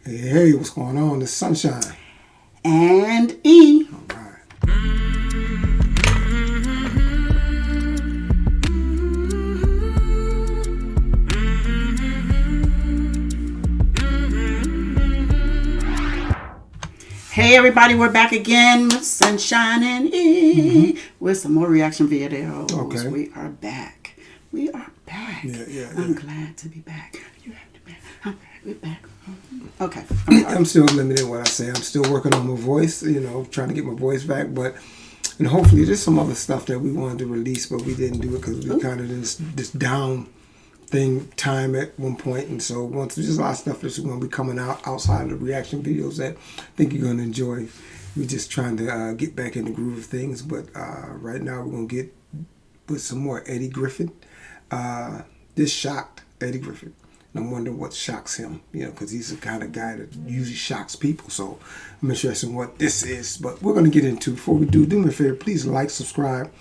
Hey, what's going on? It's Sunshine. And E. All right. Hey everybody, we're back again with Sunshine and E with some more reaction videos. Okay. We are back. We are back. Yeah. I'm glad to be back. You have to be back. I'm back. We're back. Okay. I'm still limited in what I say. I'm still working on my voice, trying to get my voice back. And hopefully there's some other stuff that we wanted to release, but we didn't do it because we kind of in this down time at one point. And so once there's a lot of stuff that's going to be coming out outside of the reaction videos that I think you're going to enjoy. We're just trying to get back in the groove of things. But right now we're going to get with some more Eddie Griffin. This shocked Eddie Griffin. And I'm wondering what shocks him, because he's the kind of guy that usually shocks people. So I'm interested in what this is. But we're going to get into, before we do me a favor, please like, subscribe,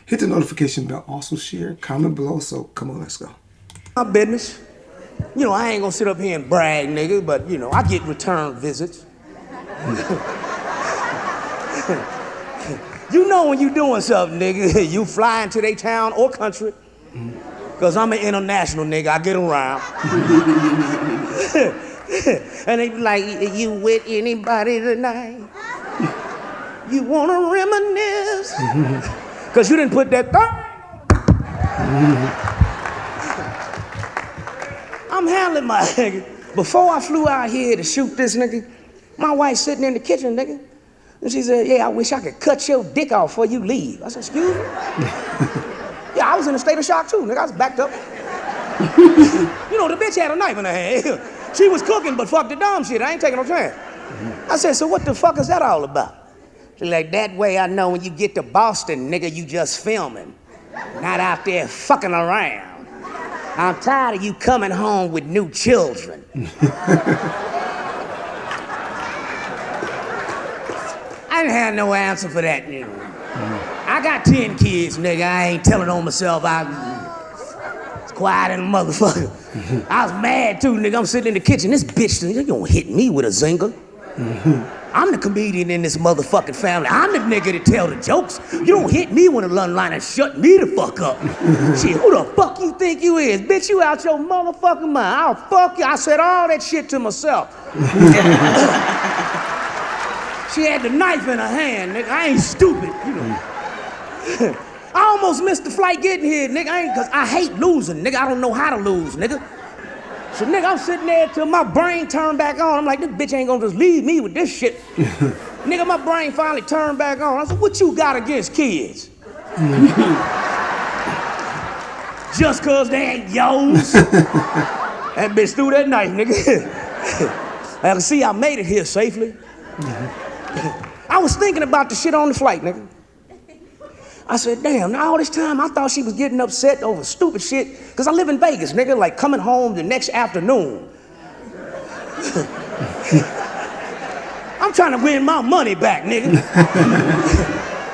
hit the notification bell, also share, comment below. So come on, let's go. My business. I ain't gonna sit up here and brag, nigga, but, I get return visits. When you doing something, nigga, you fly into their town or country, because I'm an international nigga, I get around. And they be like, you with anybody tonight? You wanna reminisce? Because you didn't put that I'm handling my nigga. Before I flew out here to shoot this nigga, my wife sitting in the kitchen, nigga. And she said, yeah, I wish I could cut your dick off before you leave. I said, excuse me? Yeah, I was in a state of shock too, nigga. I was backed up. The bitch had a knife in her hand. She was cooking, but fuck the dumb shit. I ain't taking no chance. I said, so what the fuck is that all about? She's like, that way I know when you get to Boston, nigga, you just filming. Not out there fucking around. I'm tired of you coming home with new children. I didn't have no answer for that, I got 10 kids, nigga. I ain't telling on myself. I was quiet in a motherfucker. I was mad too, nigga. I'm sitting in the kitchen. This bitch, you don't hit me with a zinger. I'm the comedian in this motherfucking family. I'm the nigga that tell the jokes. You don't hit me with a lunch line and shut me the fuck up. Shit, who the fuck you think you is? Bitch, you out your motherfucking mind. I'll fuck you. I said all that shit to myself. She had the knife in her hand, nigga. I ain't stupid, I almost missed the flight getting here, nigga. Cause I hate losing, nigga. I don't know how to lose, nigga. So, nigga, I'm sitting there till my brain turned back on. I'm like, this bitch ain't gonna just leave me with this shit. Nigga, my brain finally turned back on. I said, what you got against kids? Just cause they ain't yours? That bitch threw that knife, nigga. I can see I made it here safely. I was thinking about the shit on the flight, nigga. I said, damn, now all this time I thought she was getting upset over stupid shit, because I live in Vegas, nigga, like coming home the next afternoon. I'm trying to win my money back, nigga.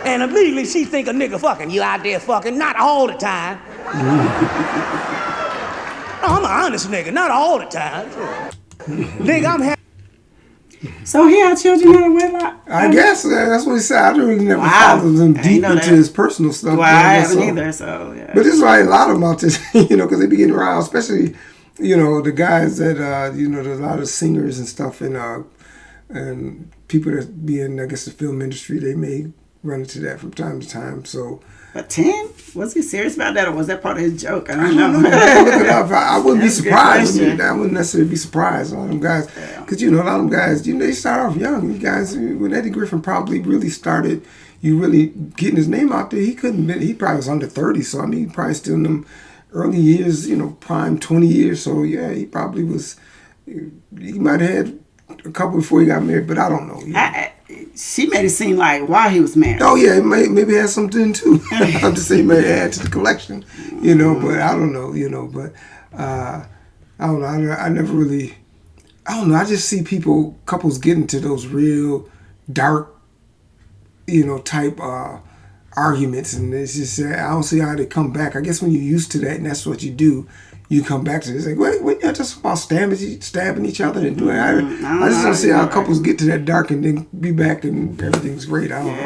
And immediately she think a nigga fucking. You out there fucking? Not all the time. No, I'm an honest nigga, not all the time. Nigga, I'm happy. So he had children out of wedlock? I guess that's what he said. I really never followed him deep into his personal stuff. Well, I haven't either, so yeah. But there's like a lot of them out there, because they be getting around, especially, the guys that, there's a lot of singers and stuff and people that be in, I guess, the film industry, they may run into that from time to time, so. But 10? Was he serious about that, or was that part of his joke? I don't know. Look it up. I wouldn't be surprised. I wouldn't necessarily be surprised. A lot of them guys, because a lot of them guys, they start off young. You guys, when Eddie Griffin probably really started, really getting his name out there, he probably was under 30. So he probably still in them early years, prime 20 years. So yeah, he probably was. He might have had a couple before he got married, but I don't know. She made it seem like while he was married. Oh yeah, maybe it has something too. I'm just saying, maybe add to the collection, But I don't know, But I don't know. I never really. I don't know. I just see couples get into those real dark, type arguments, and it's just I don't see how they come back. I guess when you're used to that and that's what you do, you come back to this. Like, wait, you're just about stabbing each other and doing. I just don't see how couples get to that dark and then be back and everything's great. I don't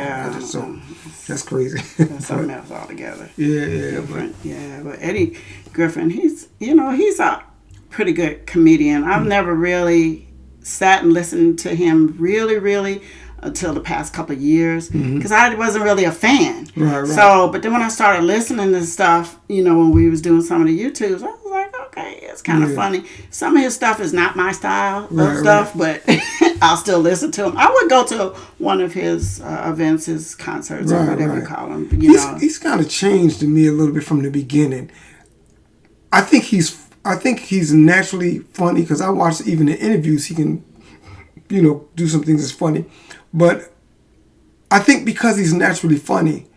know. That's crazy. That's something else altogether. But Eddie Griffin, he's a pretty good comedian. I've never really sat and listened to him really until the past couple of years because I wasn't really a fan. Right. So, but then when I started listening to stuff, when we was doing some of the YouTubes, I was like, okay, it's kind of funny. Some of his stuff is not my style of stuff, but I'll still listen to him. I would go to one of his events, his concerts, or whatever you call them. He's kind of changed to me a little bit from the beginning. I think he's naturally funny because I watch even in interviews he can, do some things that's funny. But I think because he's naturally funny,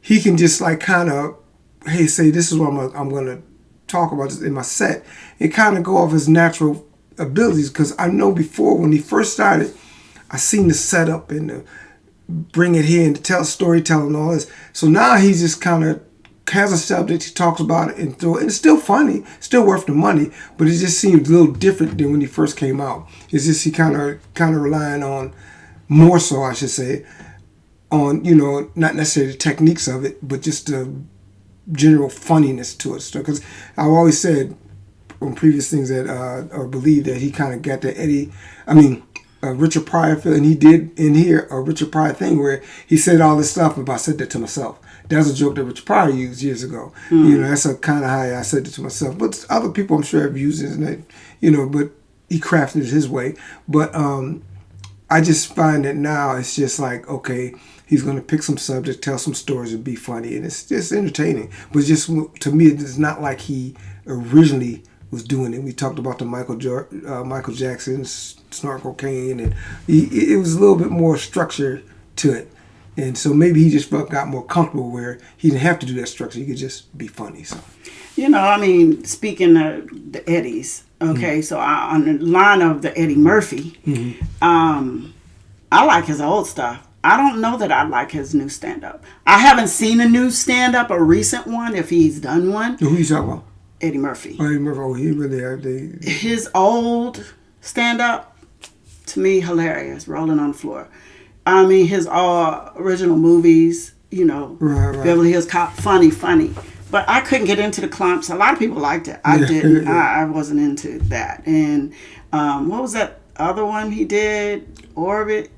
he can just like kind of, hey, say this is what I'm gonna talk about in my set. It kind of go off his natural abilities because I know before when he first started, I seen the setup and the bring it here and to tell storytelling and all this. So now he just kind of has a subject, he talks about it and it's still funny, still worth the money, but it just seems a little different than when he first came out. It's just he kind of relying on more so, I should say, on, not necessarily the techniques of it, but just the general funniness to it. Because I've always said on previous things that, or believe that he kind of got the Richard Pryor feel, and he did in here a Richard Pryor thing where he said all this stuff, but I said that to myself. That's a joke that Richard Pryor used years ago. That's a kind of how I said it to myself. But other people, I'm sure, have used it, and but he crafted it his way. But I just find that now it's just like, okay, he's going to pick some subject, tell some stories, and be funny, and it's just entertaining. But just to me, it's not like he originally was doing it. We talked about the Michael Jackson, snort cocaine, and it was a little bit more structure to it. And so maybe he just got more comfortable where he didn't have to do that structure. He could just be funny. So, speaking of the Eddies, okay, so on the line of the Eddie Murphy, I like his old stuff. I don't know that I like his new stand-up. I haven't seen a new stand-up, a recent one, if he's done one. Who you talking about? Eddie Murphy. Eddie Murphy. Oh, he really... His old stand-up, to me, hilarious, rolling on the floor. I mean, his all original movies, right. Beverly Hills Cop, funny. But I couldn't get into the clumps. A lot of people liked it. I didn't. Yeah. I wasn't into that. And what was that other one he did? Norbit.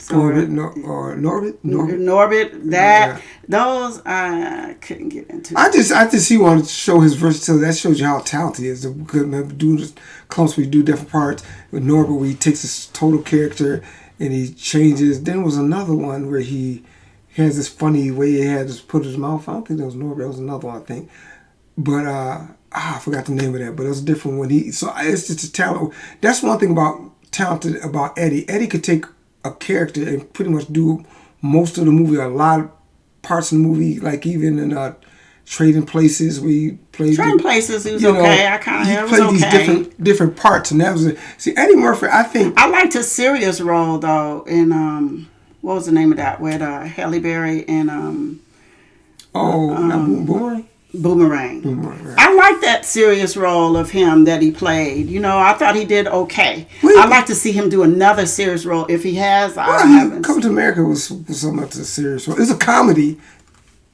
That those I couldn't get into. I just he wanted to show his versatility. That shows you how talented he is. Do clumps where you do different parts. With Norbit, where he takes his total character and he changes. Then was another one where he has this funny way he had to put his mouth. I don't think that was Norbit. That was another one, I think. But I forgot the name of that. But it was a different one. So it's just a talent. That's one thing talented about Eddie. Eddie could take a character and pretty much do most of the movie, a lot of parts of the movie, like even in Trading Places, where he played. Trading Places, he was okay. I kind of played these different parts, and that was see Eddie Murphy. I think I liked his serious role though in what was the name of that with Halle Berry and Boomerang. Right. I like that serious role of him that he played. I thought he did okay. I'd like to see him do another serious role if he has. Coming to America was so much a serious role. It's a comedy.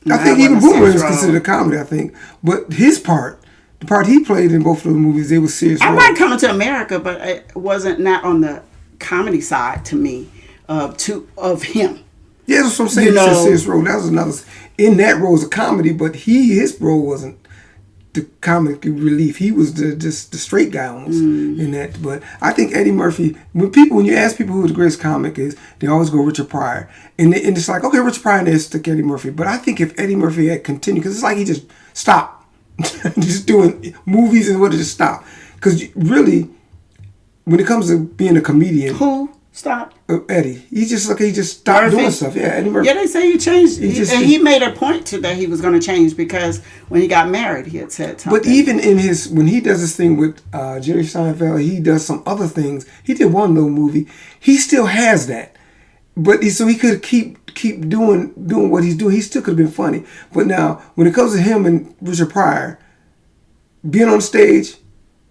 I think even Boomerang is considered a comedy, I think. But his part, the part he played in both of the movies, they were serious. I like Coming to America, but it wasn't not on the comedy side to me of him. Yeah, that's what I'm saying. It's a serious role. That was another. In that role was a comedy, but his role wasn't the comic relief. He was the straight guy almost in that. But I think Eddie Murphy. When you ask people who the greatest comic is, they always go Richard Pryor, and it's like, okay, Richard Pryor, and they stick Eddie Murphy. But I think if Eddie Murphy had continued, because it's like he just stopped, just doing movies and just stopped. Because really, when it comes to being a comedian, who? Stop. Eddie. He just stopped doing stuff. Yeah, Eddie Murphy. Yeah, they say he changed. He made a point to that he was going to change because when he got married, he had said something. But even when he does this thing with Jerry Seinfeld, he does some other things. He did one little movie. He still has that. But so he could keep doing what he's doing. He still could have been funny. But now, when it comes to him and Richard Pryor, being on stage,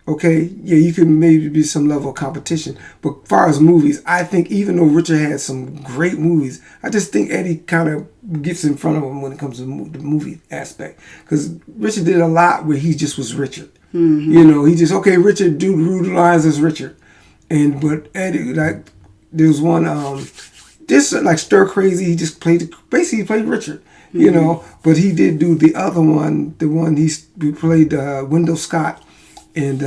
okay, yeah, you can maybe be some level of competition. But as far as movies, I think even though Richard had some great movies, I just think Eddie kind of gets in front of him when it comes to the movie aspect. Because Richard did a lot where he just was Richard. You know, he just, okay, Richard drew the lines as Richard. But Eddie, like, there was one, just like Stir Crazy, he just played Richard. You know, but he did do the other one, the one he played Wendell Scott and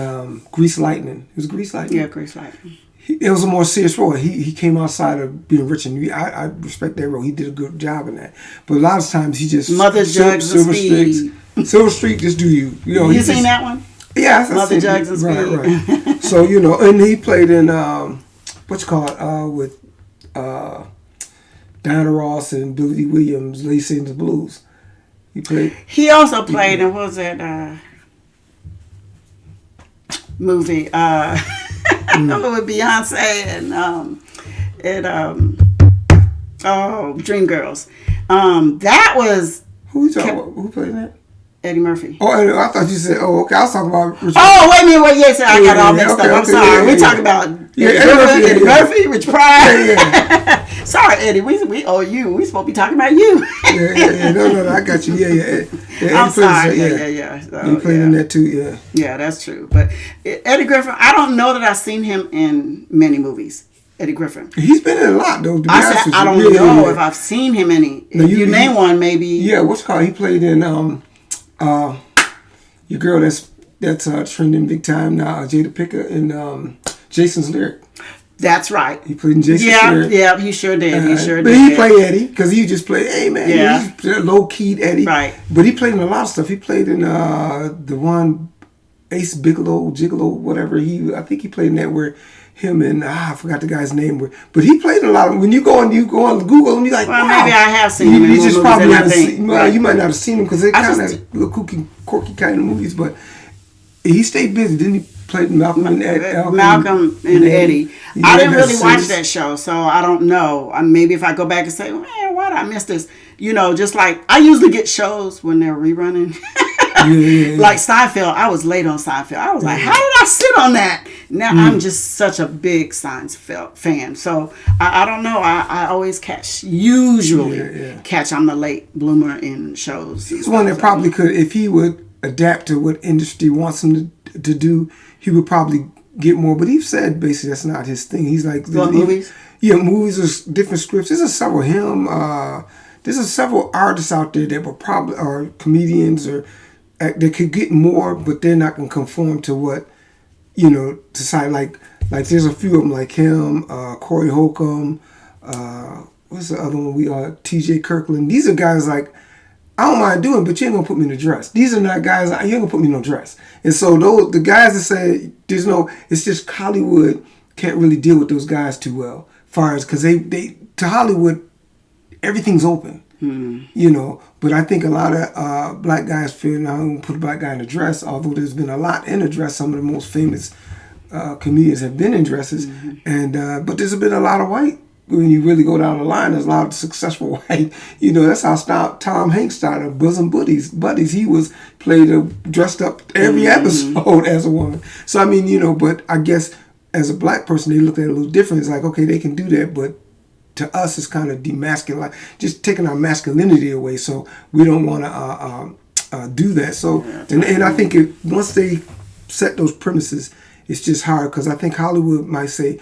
Grease Lightning. It was Grease Lightning? Yeah, Grease Lightning. It was a more serious role. He came outside of being Richard. I respect that role. He did a good job in that. But a lot of times he just... Mother Jugs of Speed. Silver Streak, just do you. You know, you seen that one? Yeah. Mother Jugs of Speed. Right. So, you know, and he played in, what's it called, with... Diana Ross and Billy D. Williams, Lady Sings the Blues. He also played in, what was that movie? With Beyonce and Dreamgirls. That was... Who played that? Eddie Murphy. Oh, I thought you said, okay, I was talking about Richard. Oh, wait a minute, yes, I got all mixed up. I'm sorry. We're talking about Eddie Murphy, Rich Pryor. Sorry, Eddie, we owe you. We supposed to be talking about you. No, I got you. Yeah. I'm sorry. Yeah. So, he played in that too, yeah. Yeah, that's true. But Eddie Griffin, I don't know that I've seen him in many movies. Eddie Griffin. He's been in a lot, though. I don't know if I've seen him any. If you name one, maybe. Yeah, what's it called? He played in your girl that's trending big time now, Jada Pinkett, in Jason's Lyric. That's right. He played in Jason's Lyric. Yeah, he sure did. But he played Eddie, because he just played, hey man, yeah. Low-keyed Eddie. Right. But he played in a lot of stuff. He played in the one Ace Gigolo, whatever. I think he played in that where him and I forgot the guy's name were, but he played in a lot of. When you go on Google and you're like, well, wow. Maybe I have seen him. You just probably haven't seen. Right. You might not have seen him because they're kind of little kooky, quirky kind of movies. But he stayed busy. Didn't he play Malcolm and Eddie? Yeah, I didn't really watch that show, so I don't know. Maybe if I go back and say, man, why did I miss this? You know, just like I usually get shows when they're rerunning. Yeah. Like Seinfeld, I was late on Seinfeld. I was like, how did I sit on that? Now I'm just such a big Seinfeld fan. So I don't know. I always usually catch. I'm the late bloomer in shows. He's one that probably could, if he would adapt to what industry wants him to do, he would probably get more. But he said basically that's not his thing. He's like... movies? Yeah, movies or different scripts. There's several there's several artists out there that were probably, or comedians or... They could get more, but they're not going to conform to what, society, like there's a few of them like him, Corey Holcomb, what's the other one? T.J. Kirkland. These are guys like, I don't mind doing, but you ain't going to put me in a dress. These are not guys, you ain't going to put me in no dress. And so the guys that say, it's just Hollywood can't really deal with those guys too well. Because to Hollywood, everything's open. But I think a lot of black guys feel now I'm gonna put a black guy in a dress, although there's been a lot in a dress. Some of the most famous comedians have been in dresses, but there's been a lot of white. When you really go down the line, there's a lot of successful white. That's how Tom Hanks started Bosom Buddies. He was dressed up every episode as a woman. So I mean, but I guess as a black person, they look at it a little different. It's like, okay, they can do that, but to us, it's kind of demasculine, like just taking our masculinity away. So we don't want to do that. So, and I think once they set those premises, it's just hard because I think Hollywood might say,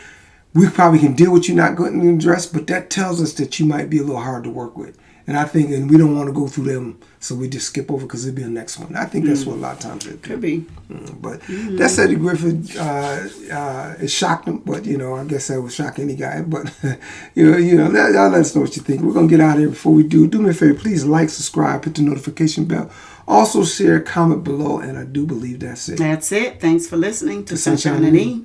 we probably can deal with you not getting in the dress, but that tells us that you might be a little hard to work with. And I think, and we don't want to go through them, so we just skip over because it'll be the next one. I think that's what a lot of times it could be. But that's Eddie Griffin. It shocked him, but I guess that would shock any guy. But y'all let us know what you think. We're gonna get out of here before we do. Do me a favor, please like, subscribe, hit the notification bell. Also share, comment below, and I do believe that's it. That's it. Thanks for listening to Sunshine and E.